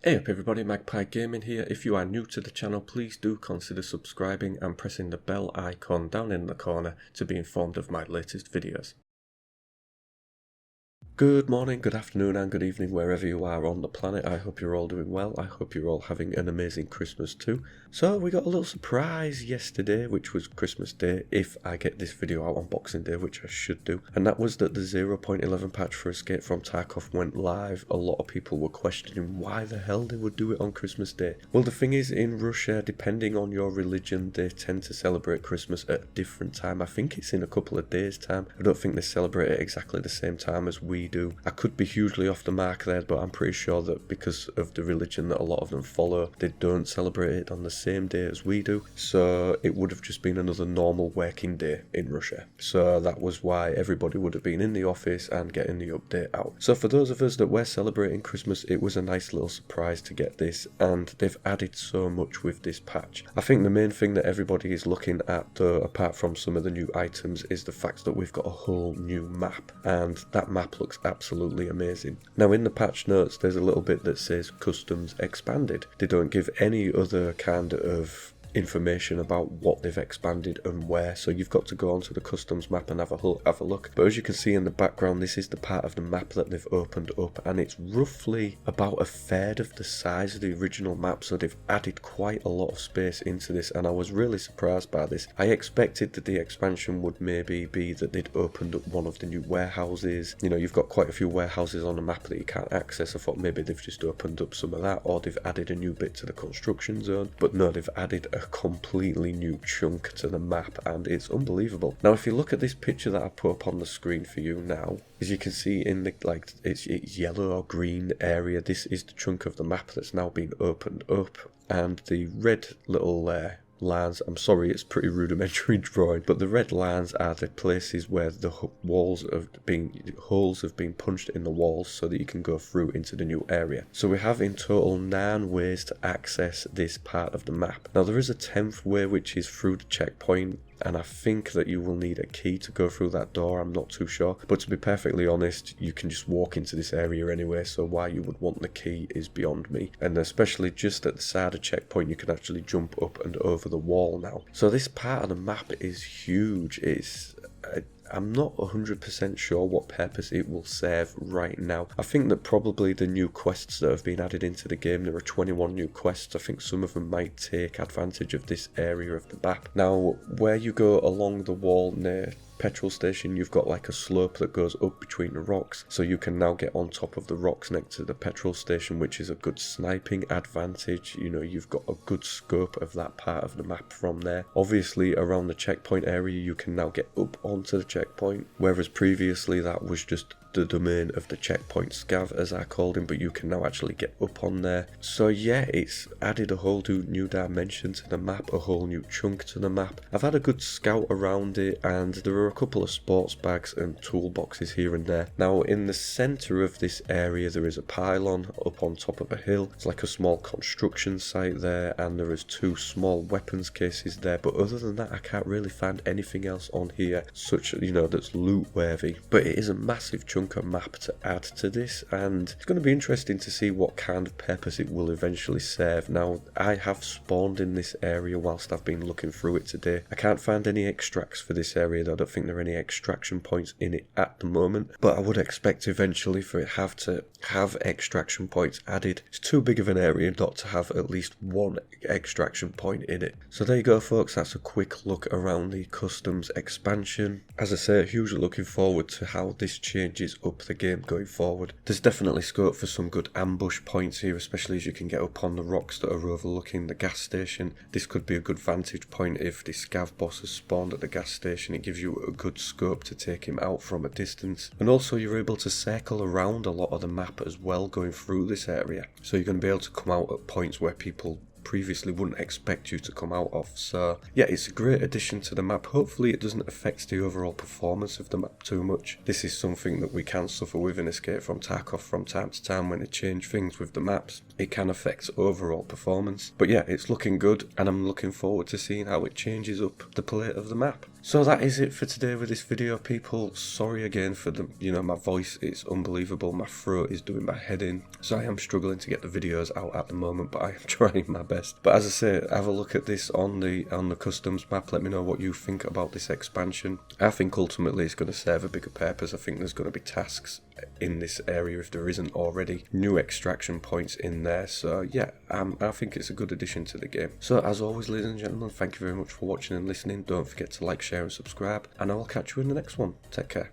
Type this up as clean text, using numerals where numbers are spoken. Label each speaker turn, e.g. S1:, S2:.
S1: Hey up everybody, Magpie Gaming here. If you are new to the channel, please do consider subscribing and pressing the bell icon down in the corner to be informed of my latest videos. Good morning, good afternoon and good evening wherever you are on the planet. I hope you're all doing well. I hope you're all having an amazing Christmas too. So we got a little surprise yesterday, which was Christmas Day, if I get this video out on Boxing Day, which I should do. And that was that the 0.11 patch for Escape from Tarkov went live. A lot of people were questioning why the hell they would do it on Christmas Day. Well, the thing is, in Russia, depending on your religion, they tend to celebrate Christmas at a different time. I think it's in a couple of days' time. I don't think they celebrate it exactly the same time as we do. I could be hugely off the mark there, but I'm pretty sure that because of the religion that a lot of them follow, they don't celebrate it on the same day as we do. So it would have just been another normal working day in Russia. So that was why everybody would have been in the office and getting the update out. So for those of us that were celebrating Christmas, it was a nice little surprise to get this, and they've added so much with this patch. I think the main thing that everybody is looking at, though, apart from some of the new items, is the fact that we've got a whole new map, and that map looks absolutely amazing. Now in the patch notes there's a little bit that says customs expanded. They don't give any other kind of information about what they've expanded and where, so you've got to go onto the customs map and have a look. But as you can see in the background, this is the part of the map that they've opened up, and it's roughly about a third of the size of the original map, so they've added quite a lot of space into this, and I was really surprised by this. I expected that the expansion would maybe be that they'd opened up one of the new warehouses. You know, you've got quite a few warehouses on the map that you can't access. I thought maybe they've just opened up some of that, or they've added a new bit to the construction zone, but no, they've added a completely new chunk to the map, and it's unbelievable. Now if you look at this picture that I put up on the screen for you now, as you can see in the it's yellow or green area, this is the chunk of the map that's now been opened up, and the red little lines, I'm sorry, it's pretty rudimentary drawing, but the red lines are the places where the holes have been punched in the walls so that you can go through into the new area. So we have in total 9 ways to access this part of the map. Now there is a 10th way, which is through the checkpoint, and I think that you will need a key to go through that door. I'm not too sure, but to be perfectly honest, you can just walk into this area anyway, so why you would want the key is beyond me. And especially just at the side of checkpoint, you can actually jump up and over the wall now. So this part of the map is huge. I'm not 100% sure what purpose it will serve right now. I think that probably the new quests that have been added into the game, there are 21 new quests. I think some of them might take advantage of this area of the map. Now, where you go along the wall near petrol station, you've got like a slope that goes up between the rocks, so you can now get on top of the rocks next to the petrol station, which is a good sniping advantage. You know, you've got a good scope of that part of the map from there. Obviously around the checkpoint area you can now get up onto the checkpoint, whereas previously that was just the domain of the checkpoint scav, as I called him, but you can now actually get up on there. So yeah, it's added a whole new dimension to the map, a whole new chunk to the map. I've had a good scout around it, and there are a couple of sports bags and toolboxes here and there. Now in the centre of this area there is a pylon up on top of a hill. It's like a small construction site there, and there is 2 small weapons cases there, but other than that I can't really find anything else on here such, you know, that's loot worthy. But it is a massive chunk of map to add to this, and it's going to be interesting to see what kind of purpose it will eventually serve. Now I have spawned in this area whilst I've been looking through it today. I can't find any extracts for this area though. I don't think there are any extraction points in it at the moment, but I would expect eventually for it to have extraction points added. It's too big of an area not to have at least one extraction point in it. So there you go folks, that's a quick look around the customs expansion. As I say, hugely looking forward to how this changes up the game going forward. There's definitely scope for some good ambush points here, especially as you can get up on the rocks that are overlooking the gas station. This could be a good vantage point if the scav boss has spawned at the gas station. It gives you a good scope to take him out from a distance, and also you're able to circle around a lot of the map as well going through this area, so you're going to be able to come out at points where people previously wouldn't expect you to come out of. So yeah, it's a great addition to the map. Hopefully it doesn't affect the overall performance of the map too much. This is something that we can suffer with in Escape from Tarkov from time to time when they change things with the maps. it can affect overall performance. But yeah, it's looking good, and I'm looking forward to seeing how it changes up the palette of the map. So that is it for today with this video, people. Sorry again for the, my voice, it's unbelievable. My throat is doing my head in, so I am struggling to get the videos out at the moment, but I am trying my best. But as I say, have a look at this on the customs map. Let me know what you think about this expansion. I think ultimately it's going to serve a bigger purpose. I think there's going to be tasks in this area if there isn't already, new extraction points in there. So yeah, I think it's a good addition to the game. So as always, ladies and gentlemen, thank you very much for watching and listening. Don't forget to like, share and subscribe, and I will catch you in the next one. Take care.